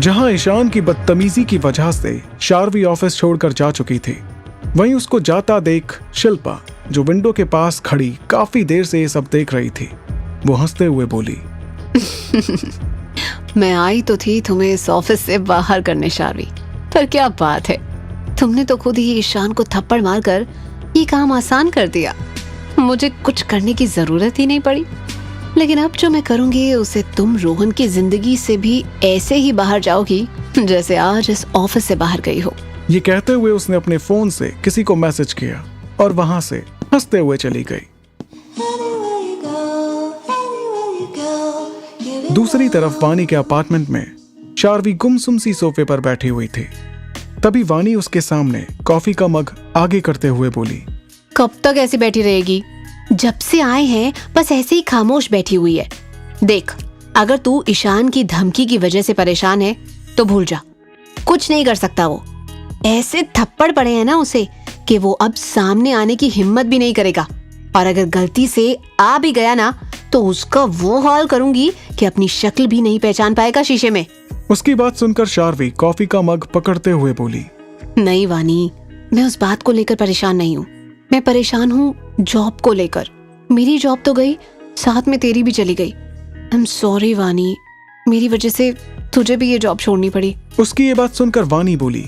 जहां ईशान की बदतमीजी की वजह से शार्वी ऑफिस छोड़कर जा चुकी थी, वहीं उसको जाता देख शिल्पा, जो विंडो के पास खड़ी काफी देर से ये सब देख रही थी, वो हंसते हुए बोली, मैं आई तो थी तुम्हें इस ऑफिस से बाहर करने शार्वी, पर क्या बात है, तुमने तो खुद ही ईशान को थप्पड़ मारकर ये काम आसान कर दिया। मुझे कुछ करने की जरूरत ही नहीं पड़ी। लेकिन अब जो मैं करूंगी उसे तुम रोहन की जिंदगी से भी ऐसे ही बाहर जाओगी जैसे आज इस ऑफिस से बाहर गई हो। ये कहते हुए उसने अपने फोन से किसी को मैसेज किया और वहां से हंसते हुए चली गई। दूसरी तरफ वानी के अपार्टमेंट में शार्वी गुमसुम सी सोफे पर बैठी हुई थी। तभी वानी उसके सामने कॉफी का मग आगे करते हुए बोली, कब तक ऐसी बैठी रहेगी? जब से आए हैं बस ऐसे ही खामोश बैठी हुई है। देख, अगर तू ईशान की धमकी की वजह से परेशान है तो भूल जा, कुछ नहीं कर सकता वो। ऐसे थप्पड़ पड़े हैं ना उसे कि वो अब सामने आने की हिम्मत भी नहीं करेगा, और अगर गलती से आ भी गया ना तो उसका वो हाल करूंगी कि अपनी शक्ल भी नहीं पहचान पाएगा शीशे में। उसकी बात सुनकर शार्वी कॉफी का मग पकड़ते हुए बोली, नहीं वानी, मैं उस बात को लेकर परेशान नहीं हूँ। मैं परेशान हूँ जॉब को लेकर। मेरी जॉब तो गई, साथ में तेरी भी चली गई। आई एम सॉरी वानी, मेरी वजह से तुझे भी ये जॉब छोड़नी पड़ी। उसकी ये बात सुनकर वानी बोली,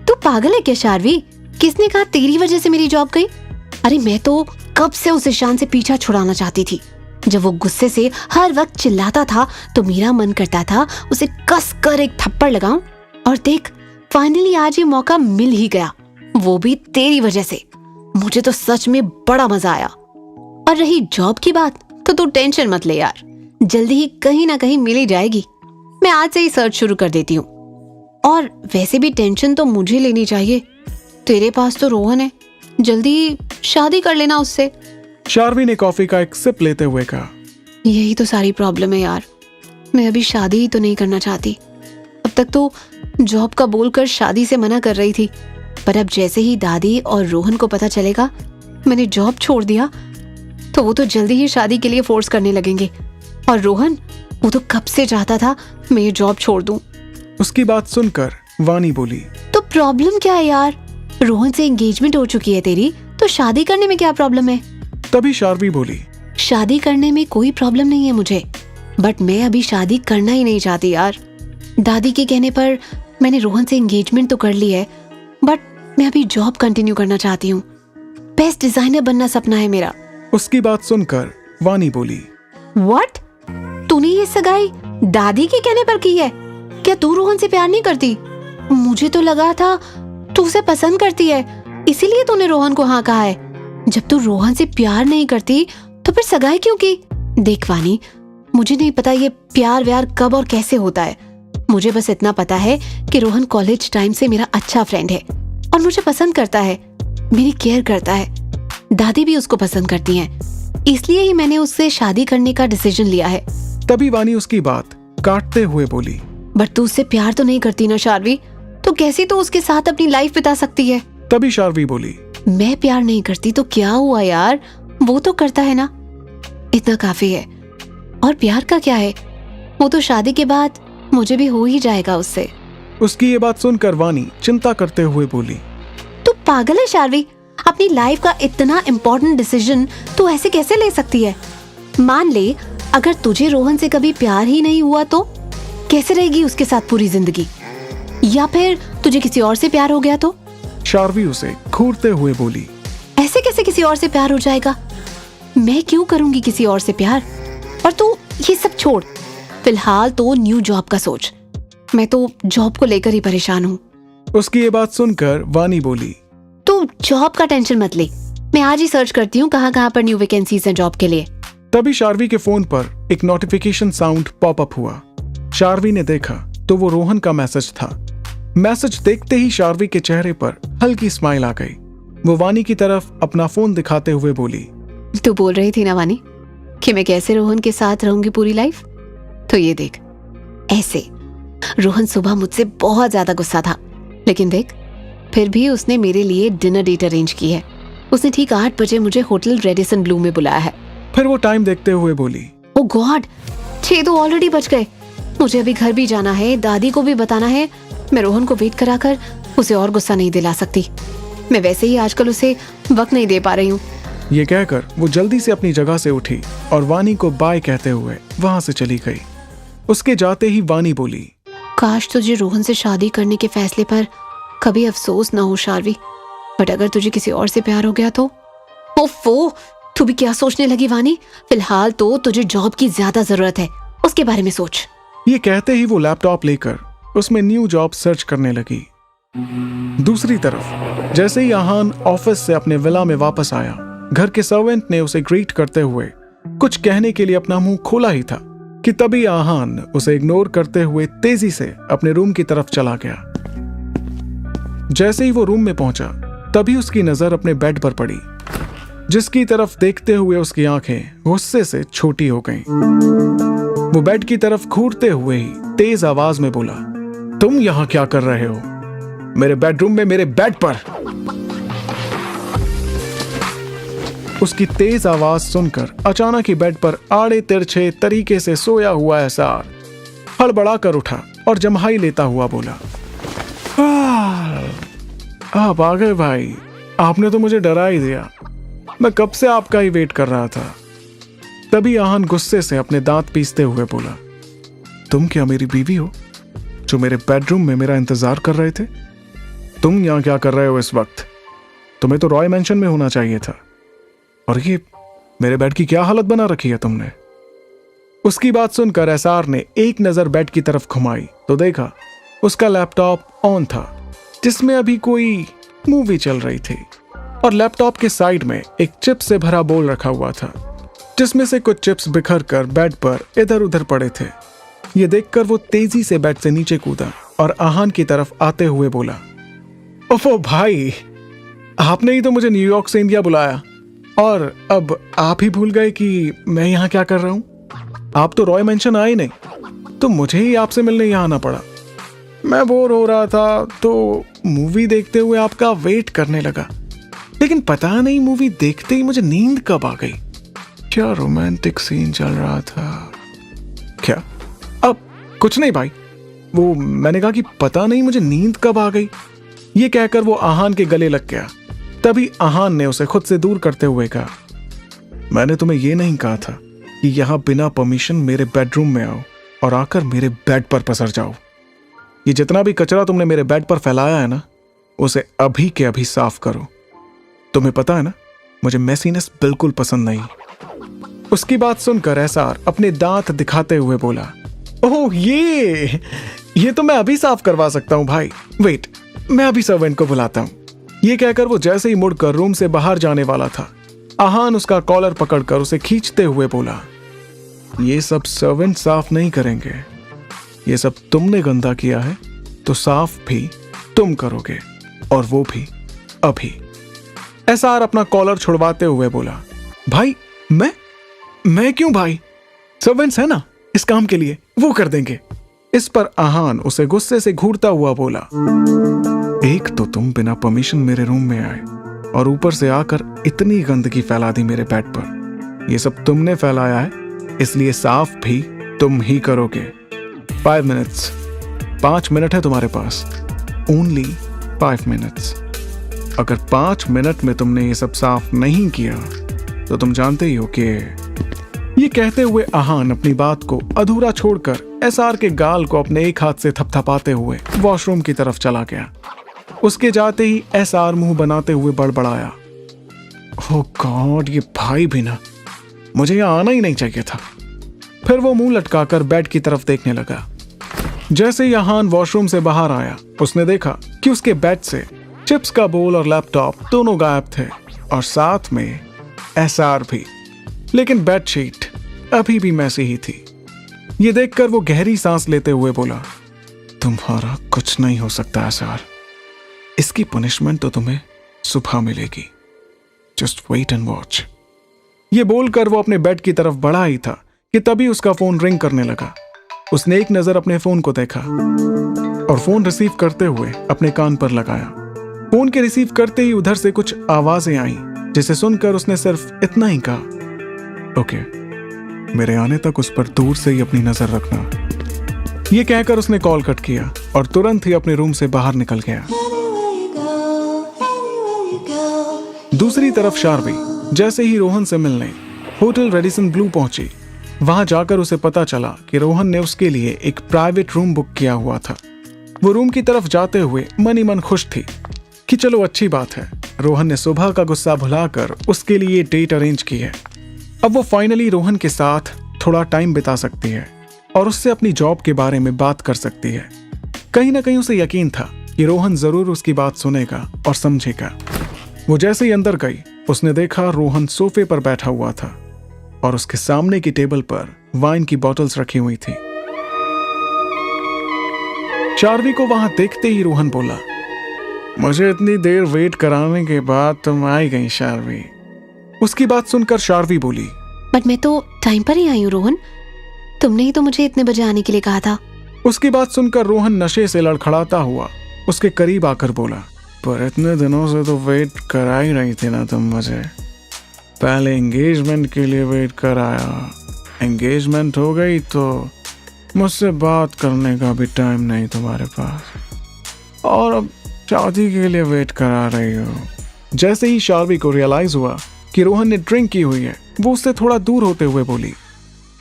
तू पागल है क्या शार्वी? किसने कहा तेरी वजह से मेरी जॉब गई? अरे मैं तो कब से उस ईशान से पीछा छुड़ाना चाहती थी। जब वो गुस्से से हर वक्त चिल्लाता था तो मेरा मन करता था उसे कस कर एक थप्पड़ लगाऊं। और देख, फाइनली आज ये मौका मिल ही गया, वो भी तेरी वजह से। मुझे तो सच में बड़ा मजा आया। और रही जॉब की बात, तो तू टेंशन मत ले यार, जल्दी ही कहीं ना कहीं मिल ही जाएगी। मैं आज से ही सर्च शुरू कर देती हूँ। और वैसे भी टेंशन तो मुझे लेनी चाहिए, तेरे पास तो रोहन है, जल्दी शादी कर लेना उससे। शार्वी ने कॉफी का एक सिप लेते हुए कहा, यही तो सारी प्रॉब्लम है यार, मैं अभी शादी ही तो नहीं करना चाहती। अब तक तो जॉब का बोलकर शादी से मना कर रही थी, पर अब जैसे ही दादी और रोहन को पता चलेगा मैंने जॉब छोड़ दिया तो वो तो जल्दी ही शादी के लिए फोर्स करने लगेंगे। और रोहन, वो तो कब से चाहता था मैं ये जॉब छोड़ दूं। उसकी बात सुनकर वानी बोली, तो प्रॉब्लम क्या है यार? रोहन से एंगेजमेंट हो चुकी है तेरी, तो शादी करने में क्या प्रॉब्लम है? तभी शार्वी बोली, शादी करने में कोई प्रॉब्लम नहीं है मुझे, बट मैं अभी शादी करना ही नहीं चाहती यार। दादी के कहने पर मैंने रोहन से एंगेजमेंट तो कर ली है, बट मैं अभी जॉब कंटिन्यू करना चाहती हूँ। बेस्ट डिजाइनर बनना सपना है मेरा। उसकी बात सुनकर वानी बोली, व्हाट? तूने ये सगाई दादी के कहने पर की है? क्या तू रोहन से प्यार नहीं करती? मुझे तो लगा था तू उसे पसंद करती है, इसीलिए तूने रोहन को हाँ कहा है। जब तू रोहन से प्यार नहीं करती तो फिर सगाई क्यों की? देख वानी, मुझे नहीं पता ये प्यार व्यार कब और कैसे होता है। मुझे बस इतना पता है कि रोहन कॉलेज टाइम से मेरा अच्छा फ्रेंड है और मुझे पसंद करता है, मेरी केयर करता है। दादी भी उसको पसंद करती हैं, इसलिए ही मैंने उससे शादी करने का डिसीजन लिया है। तभी वानी उसकी बात काटते हुए बोली, बट तू उससे प्यार तो नहीं करती ना शार्वी, तो कैसे तो उसके साथ अपनी लाइफ बिता सकती है? तभी शार्वी बोली, मैं प्यार नहीं करती तो क्या हुआ यार, वो तो करता है ना, इतना काफी है। और प्यार का क्या है, वो तो शादी के बाद मुझे भी हो ही जाएगा उससे। उसकी ये बात सुनकर वानी चिंता करते हुए बोली, तू पागल है शार्वी? अपनी लाइफ का इतना इम्पोर्टेंट डिसीजन तू ऐसे कैसे ले सकती है? मान ले अगर तुझे रोहन से कभी प्यार ही नहीं हुआ तो कैसे रहेगी उसके साथ पूरी जिंदगी? या फिर तुझे किसी और से प्यार हो गया तो? शार्वी उसे घूरते हुए बोली, ऐसे कैसे किसी और से प्यार हो जाएगा? मैं क्यों करूंगी किसी और से प्यार? और तू ये सब छोड़, फिलहाल तो न्यू जॉब का सोच। मैं तो जॉब को लेकर ही परेशान हूँ। उसकी ये बात सुनकर वानी बोली, तू जॉब का टेंशन मत ले, मैं आज ही सर्च करती हूँ कहाँ पर न्यू वैकेंसीज हैं जॉब के लिए। तभी शार्वी के फोन पर एक नोटिफिकेशन साउंड पॉपअप हुआ। शार्वी ने देखा तो वो रोहन का मैसेज था। मैसेज देखते ही शार्वी के चेहरे पर हल्की स्माइल आ गई। वो वानी की तरफ अपना फोन दिखाते हुए बोली, तू बोल रही थी ना वानी कि मैं कैसे रोहन के साथ रहूंगी पूरी लाइफ, तो ये देख ऐसे। रोहन सुबह मुझसे बहुत ज्यादा गुस्सा था, लेकिन देख फिर भी उसने मेरे लिए डिनर डेट अरेंज की है। उसने ठीक 8 बजे मुझे होटल रेडिसन ब्लू में बुलाया है। फिर वो टाइम देखते हुए बोली, ओ गॉड, 6 तो ऑलरेडी बज गए। मुझे अभी घर भी जाना है, दादी को भी बताना है। मैं रोहन को वेट कराकर उसे और गुस्सा नहीं दिला सकती। मैं वैसे ही आजकल उसे वक्त नहीं दे पा रही हूँ। ये कहकर वो जल्दी से अपनी जगह से उठी और वानी को बाय कहते हुए वहां से चली गई। उसके जाते ही वानी बोली, काश तुझे रोहन से शादी करने के फैसले पर कभी अफसोस ना हो शार्वी, बट अगर तुझे किसी और से प्यार हो गया तो? ओफो, तू भी क्या सोचने लगी वानी? फिलहाल तो तुझे जॉब की ज्यादा जरूरत है, उसके बारे में सोच। ये कहते ही वो लैपटॉप लेकर उसमें न्यू जॉब सर्च करने लगी। दूसरी तरफ जैसे ही आहान ऑफिस से अपने विला में वापस आया, घर के सर्वेंट ने उसे ग्रीट करते हुए कुछ कहने के लिए अपना मुंह खोला ही था कि तभी आहान उसे इग्नोर करते हुए तेजी से अपने रूम की तरफ चला गया। जैसे ही वो रूम में पहुंचा, तभी उसकी नजर अपने बेड पर पड़ी, जिसकी तरफ देखते हुए उसकी आंखें गुस्से से छोटी हो गईं। वो बेड की तरफ घूरते हुए ही तेज आवाज में बोला, तुम यहां क्या कर रहे हो? मेरे बेडरूम में, मेरे बेड पर। उसकी तेज आवाज सुनकर अचानक ही बेड पर आड़े तिरछे तरीके से सोया हुआ एसआर हड़बड़ा कर उठा और जम्हाई लेता हुआ बोला, आप आ गए भाई, आपने तो मुझे डरा ही दिया। मैं कब से आपका ही वेट कर रहा था। तभी आहान गुस्से से अपने दांत पीसते हुए बोला, तुम क्या मेरी बीवी हो जो मेरे बेडरूम में मेरा इंतजार कर रहे थे? तुम यहां क्या कर रहे हो इस वक्त? तुम्हें तो रॉय मैंशन में होना चाहिए था। और ये मेरे बेड की क्या हालत बना रखी है तुमने? उसकी बात सुनकर एसआर ने एक नजर बेड की तरफ घुमाई तो देखा उसका लैपटॉप ऑन था, जिसमें अभी कोई मूवी चल रही थी, और लैपटॉप के साइड में एक चिप्स से भरा बोल रखा हुआ था, जिसमें से कुछ चिप्स बिखर कर बेड पर इधर उधर पड़े थे। ये देखकर वो तेजी से बेड से नीचे कूदा और आहान की तरफ आते हुए बोला, ओफो भाई, आपने ही तो मुझे न्यूयॉर्क से इंडिया बुलाया और अब आप ही भूल गए कि मैं यहाँ क्या कर रहा हूँ? आप तो रॉय मेंशन आए नहीं, तो मुझे ही आपसे मिलने यहाँ आना पड़ा। मैं बोर हो रहा था तो मूवी देखते हुए आपका वेट करने लगा, लेकिन पता नहीं मूवी देखते ही मुझे नींद कब आ गई। क्या रोमांटिक सीन चल रहा था क्या? अब कुछ नहीं भाई, वो मैंने कहा कि पता नहीं मुझे नींद कब आ गई। ये कहकर वो आहान के गले लग गया। तभी आहान ने उसे खुद से दूर करते हुए कहा, मैंने तुम्हें यह नहीं कहा था कि यहां बिना परमिशन मेरे बेडरूम में आओ और आकर मेरे बेड पर पसर जाओ। ये जितना भी कचरा तुमने मेरे बेड पर फैलाया है ना, उसे अभी के अभी साफ करो। तुम्हें पता है ना, मुझे मैसीनेस बिल्कुल पसंद नहीं। उसकी बात सुनकर एसआर अपने दांत दिखाते हुए बोला, ओह ये तो मैं अभी साफ करवा सकता हूं भाई, वेट, मैं अभी सर्वेंट को बुलाता हूं। ये कहकर वो जैसे ही मुड़कर रूम से बाहर जाने वाला था, आहान उसका कॉलर पकड़कर उसे खींचते हुए बोला, ये सब सर्वेंट साफ नहीं करेंगे, ये सब तुमने गंदा किया है तो साफ भी तुम करोगे, और वो भी अभी। एसआर अपना कॉलर छुड़वाते हुए बोला, भाई मैं क्यों भाई? सर्वेंट्स है ना इस काम के लिए, वो कर देंगे। इस पर आहान उसे गुस्से से घूरता हुआ बोला, एक तो तुम बिना परमिशन मेरे रूम में आए और ऊपर से आकर इतनी गंदगी फैला दी मेरे बेड पर। ये सब तुमने फैलाया है, इसलिए साफ भी तुम ही करोगे। 5 मिनट्स, 5 मिनट है तुम्हारे पास, ओनली 5 मिनट्स। अगर 5 मिनट में तुमने ये सब साफ नहीं किया तो तुम जानते ही हो कि। ये कहते हुए आहान अपनी बात को अधूरा छोड़कर एसआर के गाल को अपने एक हाथ से थपथपाते हुए वॉशरूम की तरफ चला गया। उसके जाते ही एसआर मुंह बनाते हुए बड़बड़ाया, ओह गॉड, ये भाई भी ना, मुझे यहाँ आना ही नहीं चाहिए था। फिर वो मुंह लटकाकर बेड की तरफ देखने लगा। जैसे ही आहान वॉशरूम से बाहर आया, उसने देखा कि उसके बेड से चिप्स का बोल और लैपटॉप दोनों गायब थे, और साथ में एसआर भी। लेकिन बेडशीट अभी भी मैसी ही थी। ये देखकर वो गहरी सांस लेते हुए बोला, तुम्हारा कुछ नहीं हो सकता एसआर, इसकी पनिशमेंट तो तुम्हें सुबह मिलेगी, जस्ट वेट एंड वॉच। ये बोलकर वो अपने बेड की तरफ बढ़ा ही था कि तभी उसका फोन रिंग करने लगा। उसने एक नजर अपने फोन को देखा और फोन रिसीव करते हुए अपने कान पर लगाया। फोन के रिसीव करते ही उधर से कुछ आवाजें आईं, जिसे सुनकर उसने सिर्फ इतना ही कहा, ओके, मेरे आने तक उस पर दूर से ही अपनी नजर रखना। ये कहकर उसने कॉल कट किया और तुरंत ही अपने रूम से बाहर निकल गया। दूसरी तरफ शार्वी जैसे ही रोहन से मिलने होटल रेडिसन ब्लू पहुंची, वहां जाकर उसे पता चला कि रोहन ने उसके लिए एक प्राइवेट रूम बुक किया हुआ था। वो रूम की तरफ जाते हुए मन ही मन खुश थी कि चलो अच्छी बात है, रोहन ने सुबह का गुस्सा भुलाकर उसके लिए डेट अरेंज की है। अब वो फाइनली रोहन के साथ थोड़ा टाइम बिता सकती है और उससे अपनी जॉब के बारे में बात कर सकती है। कहीं ना कहीं उसे यकीन था कि रोहन जरूर उसकी बात सुनेगा और समझेगा। वो जैसे ही अंदर गई, उसने देखा रोहन सोफे पर बैठा हुआ था और उसके सामने की टेबल पर वाइन की बॉटल्स रखी हुई थी। शार्वी को वहां देखते ही रोहन बोला, मुझे इतनी देर वेट कराने के बाद तुम आई गई शार्वी। उसकी बात सुनकर शार्वी बोली, बट मैं तो टाइम पर ही आई हूँ रोहन, तुमने ही तो मुझे इतने बजे आने के लिए कहा था। उसकी बात सुनकर रोहन नशे से लड़खड़ाता हुआ उसके करीब आकर बोला, पर इतने दिनों से तो वेट करा ही रही थी ना तुम मुझे। पहले एंगेजमेंट के लिए वेट कराया, एंगेजमेंट हो गई तो मुझसे बात करने का भी टाइम नहीं तुम्हारे पास, और अब शादी के लिए वेट करा रही हो। जैसे ही शार्वी को रियलाइज हुआ कि रोहन ने ड्रिंक की हुई है, वो उससे थोड़ा दूर होते हुए बोली,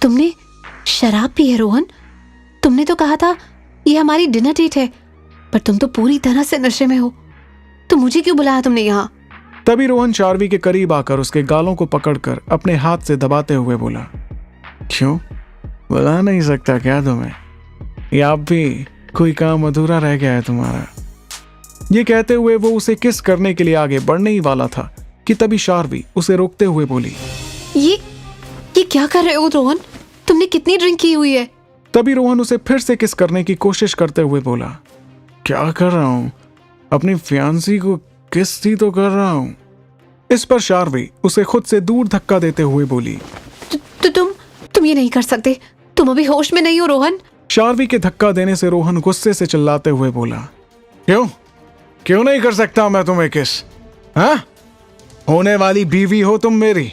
तुमने शराब पी है रोहन? तुमने तो कहा था ये हमारी डिनर डेट है, पर तुम तो पूरी तरह से नशे में हो, तो मुझे क्यों बुलाया तुमने यहाँ? तभी रोहन शार्वी के करीब आकर उसके गालों को पकड़कर अपने हाथ से दबाते हुए बोला, क्यों बुला नहीं सकता क्या तुम्हें? या अब भी कोई काम अधूरा रह गया है तुम्हारा? ये कहते हुए वो उसे किस करने के लिए आगे बढ़ने ही वाला था कि तभी शार्वी उसे रोकते हुए बोली, ये क्या कर रहे हो रोहन? तुमने कितनी ड्रिंक की हुई है? तभी रोहन उसे फिर से किस करने की कोशिश करते हुए बोला, क्या कर रहा हूं? अपनी फियांसी को किस ही तो कर रहा हूं। इस पर शार्वी उसे खुद से दूर धक्का देते हुए बोली, तुम ये नहीं कर सकते, तुम अभी होश में नहीं हो रोहन। शार्वी के धक्का देने से रोहन गुस्से से चिल्लाते हुए बोला, क्यों नहीं कर सकता मैं तुम्हें किस? हाँ, होने वाली बीवी हो तुम मेरी,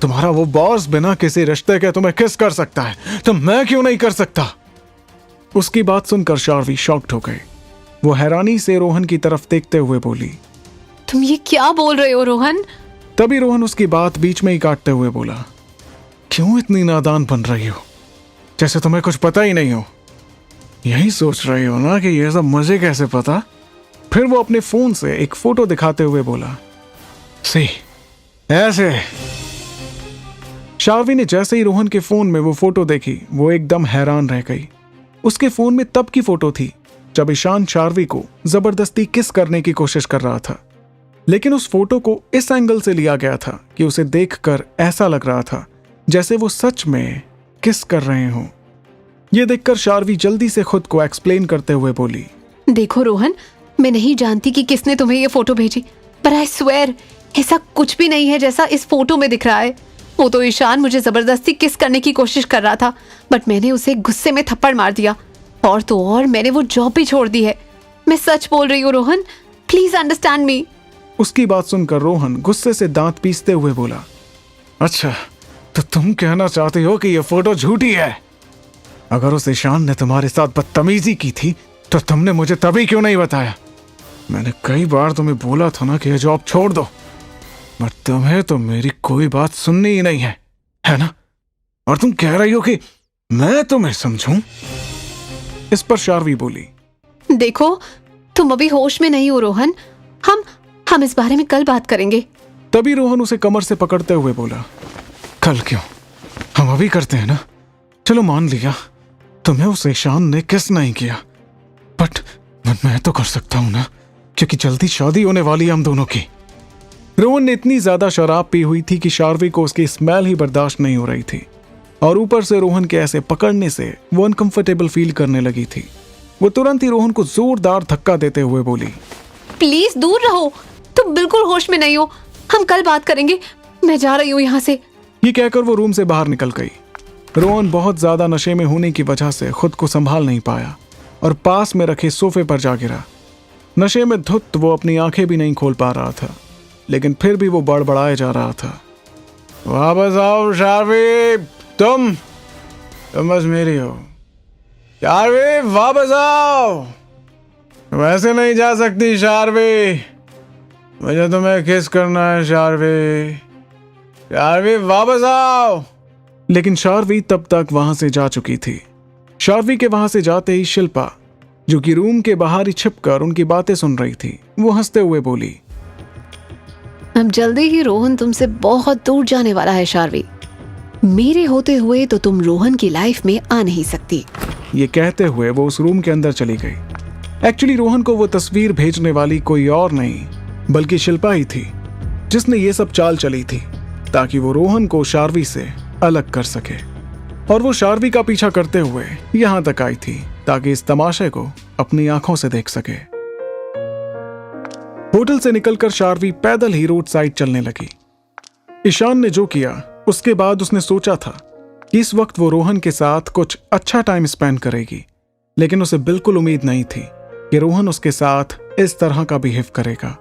तुम्हारा वो बॉस बिना किसी रिश्ते के तुम्हें किस कर सकता है, तो मैं क्यों नहीं कर सकता? उसकी बात सुनकर शार्वी शॉक्ड हो गई। वो हैरानी से रोहन की तरफ देखते हुए बोली, तुम ये क्या बोल रहे हो रोहन? तभी रोहन उसकी बात बीच में ही काटते हुए बोला, क्यों इतनी नादान बन रही हो, जैसे तुम्हें कुछ पता ही नहीं हो। यही सोच रही हो ना कि ये सब मुझे कैसे पता? फिर वो अपने फोन से एक फोटो दिखाते हुए बोला, सी ऐसे। शार्वी ने जैसे ही रोहन के फोन में वो फोटो देखी, वो एकदम हैरान रह गई। उसके फोन में तब की फोटो थी जब ईशान शार्वी को जबरदस्ती किस करने की कोशिश कर रहा था, लेकिन उस फोटो को इस एंगल से लिया गया था कि उसे देखकर ऐसा लग रहा था जैसे वो सच में किस कर रहे हों। ये देखकर शार्वी जल्दी से खुद को एक्सप्लेन करते हुए बोली, देखो रोहन, मैं नहीं जानती कि किसने तुम्हें ये फोटो भेजी, पर आई स्वेयर ऐसा कुछ भी नहीं है जैसा इस फोटो में दिख रहा है। वो तो ईशान मुझे जबरदस्ती किस करने की कोशिश कर रहा था, बट मैंने उसे गुस्से में थप्पड़ मार दिया, और तो और मैंने वो जॉब भी छोड़ दी है। मैं सच बोल रही हूँ रोहन, प्लीज अंडरस्टैंड मी। उसकी बात सुनकर रोहन गुस्से से दांत पीसते हुए बोला, अच्छा तो तुम कहना चाहती हो कि ये फोटो झूठी है? अगर उस ईशान ने तुम्हारे साथ बदतमीजी की थी तो तुमने मुझे तभी क्यों नहीं बताया? मैंने कई बार तुम्हें बोला था ना कि ये जॉब छोड़ दो, बट तुम्हें तो मेरी कोई बात सुननी ही नहीं है ना? और तुम कह रही हो कि मैं तुम्हें समझूं? इस पर शार्वी बोली, देखो तुम अभी होश में नहीं हो रोहन, हम इस बारे में कल बात करेंगे। तभी रोहन उसे कमर से पकड़ते हुए बोला, कल क्यों, हम अभी करते हैं ना। चलो मान लिया तुम्हें उस ईशान ने किस नहीं किया, बट मैं तो कर सकता हूं ना, क्योंकि जल्दी शादी होने वाली है हम दोनों की। रोहन ने इतनी ज्यादा शराब पी हुई थी कि शार्वी को उसकी स्मेल ही बर्दाश्त नहीं हो रही थी, और ऊपर से रोहन के ऐसे पकड़ने से वो अनकंफर्टेबल फील करने लगी थी। वो तुरंत ही रोहन को जोरदार धक्का देते हुए बोली, प्लीज दूर रहो, तुम बिल्कुल होश में नहीं हो, हम कल बात करेंगे, मैं जा रही हूँ यहाँ से। ये कहकर वो रूम से बाहर निकल गई। रोहन बहुत ज्यादा नशे में होने की वजह से खुद को संभाल नहीं पाया और पास में रखे सोफे पर जा गिरा। नशे में धुत वो अपनी आंखें भी नहीं खोल पा रहा था, लेकिन फिर भी वो बड़बड़ाए जा रहा था, वापस आओ शार्वी, तुम बस मेरी हो, शार्वी वापस आओ, वैसे नहीं जा सकती शार्वी, मुझे तुम्हें किस करना है शार्वी, शार्वी वापस आओ। लेकिन शार्वी तब तक वहां से जा चुकी थी। शार्वी के वहां से जाते ही शिल्पा, जो कि रूम के बाहर ही छिपकर उनकी बातें सुन रही थी, वो हंसते हुए बोली, अब जल्दी ही रोहन तुमसे बहुत दूर जाने वाला है शार्वी। मेरे होते हुए तो तुम रोहन की लाइफ में आ नहीं सकती। ये कहते हुए वो उस रूम के अंदर चली गई। एक्चुअली रोहन को वो तस्वीर भेजने वाली कोई और नहीं बल्कि शिल्पा ही थी, जिसने ये सब चाल चली थी ताकि वो रोहन को शार्वी से अलग कर सके। और वो शार्वी का पीछा करते हुए यहां तक आई थी ताकि इस तमाशे को अपनी आंखों से देख सके। होटल से निकलकर शार्वी पैदल ही रोड साइड चलने लगी। ईशान ने जो किया उसके बाद उसने सोचा था कि इस वक्त वो रोहन के साथ कुछ अच्छा टाइम स्पेंड करेगी, लेकिन उसे बिल्कुल उम्मीद नहीं थी कि रोहन उसके साथ इस तरह का बिहेव करेगा।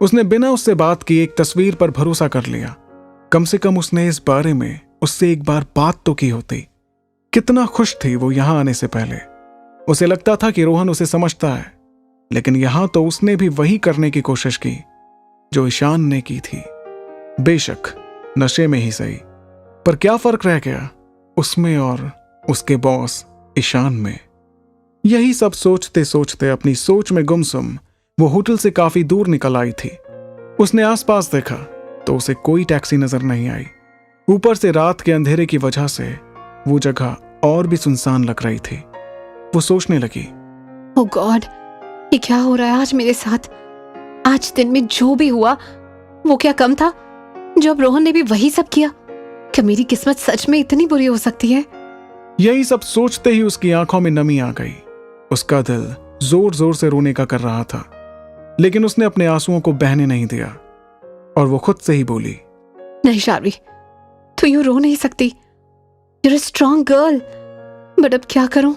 उसने बिना उससे बात की एक तस्वीर पर भरोसा कर लिया। कम से कम उसने इस बारे में उससे एक बार बात तो की होती। कितना खुश थी वो यहां आने से पहले। उसे लगता था कि रोहन उसे समझता है, लेकिन यहां तो उसने भी वही करने की कोशिश की जो ईशान ने की थी। बेशक नशे में ही सही, पर क्या फर्क रह गया उसमें और उसके बॉस ईशान में। यही सब सोचते सोचते अपनी सोच में गुमसुम वो होटल से काफी दूर निकल आई थी। उसने आसपास देखा तो उसे कोई टैक्सी नजर नहीं आई। ऊपर से रात के अंधेरे की वजह से वो जगह और भी सुनसान लग रही थी। वो सोचने लगी, ओह गॉड, ये क्या हो रहा है आज मेरे साथ? आज दिन में जो भी हुआ वो क्या कम था जो अब रोहन ने भी वही सब किया? क्या मेरी किस्मत सच में इतनी बुरी हो सकती है? यही सब सोचते ही उसकी आंखों में नमी आ गई। उसका दिल जोर जोर से रोने का कर रहा था, लेकिन उसने अपने आंसुओं को बहने नहीं दिया और वो खुद से ही बोली, नहीं शार्वी, तू यूं रो नहीं सकती। You're a strong girl. But अब क्या करूं?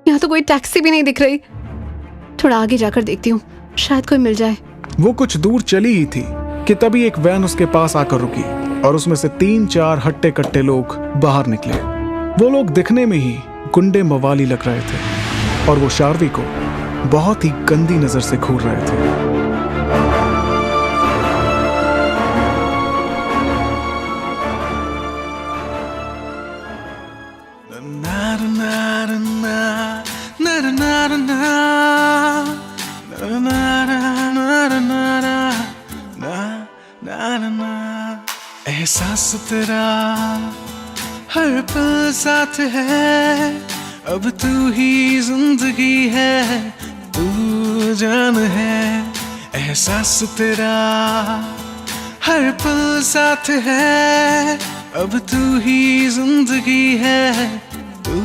यहाँ तो कोई टैक्सी भी नहीं दिख रही। थोड़ा आगे जाकर देखती हूँ, शायद कोई मिल जाए। वो कुछ दूर चली ही थी कि तभी एक वैन उसके पास आकर रुकी और उसमें से 3-4 हट्टे कट्टे लोग बाहर निकले। वो लोग दिखने में ही गुंडे मवाली लग रहे थे और वो शार्वी को बहुत ही गंदी नजर से घूर रहे थे। एहसास तेरा हर पल साथ है, अब तू ही जिंदगी है, तू जान है। एहसास तेरा हर पल साथ है, अब तू ही जिंदगी है, तू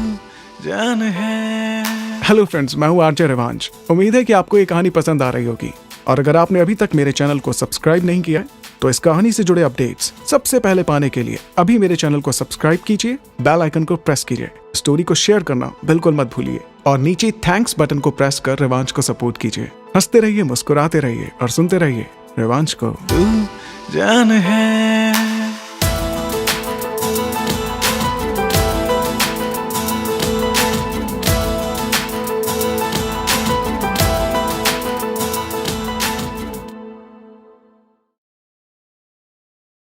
जान है। हेलो फ्रेंड्स, मैं हूं आरजे रिवांश। उम्मीद है कि आपको ये कहानी पसंद आ रही होगी, और अगर आपने अभी तक मेरे चैनल को सब्सक्राइब नहीं किया है तो इस कहानी से जुड़े अपडेट्स सबसे पहले पाने के लिए अभी मेरे चैनल को सब्सक्राइब कीजिए, बेल आइकन को प्रेस कीजिए, स्टोरी को शेयर करना बिल्कुल मत भूलिए और नीचे थैंक्स बटन को प्रेस कर रिवांश को सपोर्ट कीजिए। हंसते रहिए, मुस्कुराते रहिए और सुनते रहिए रिवांश को। तू जान है।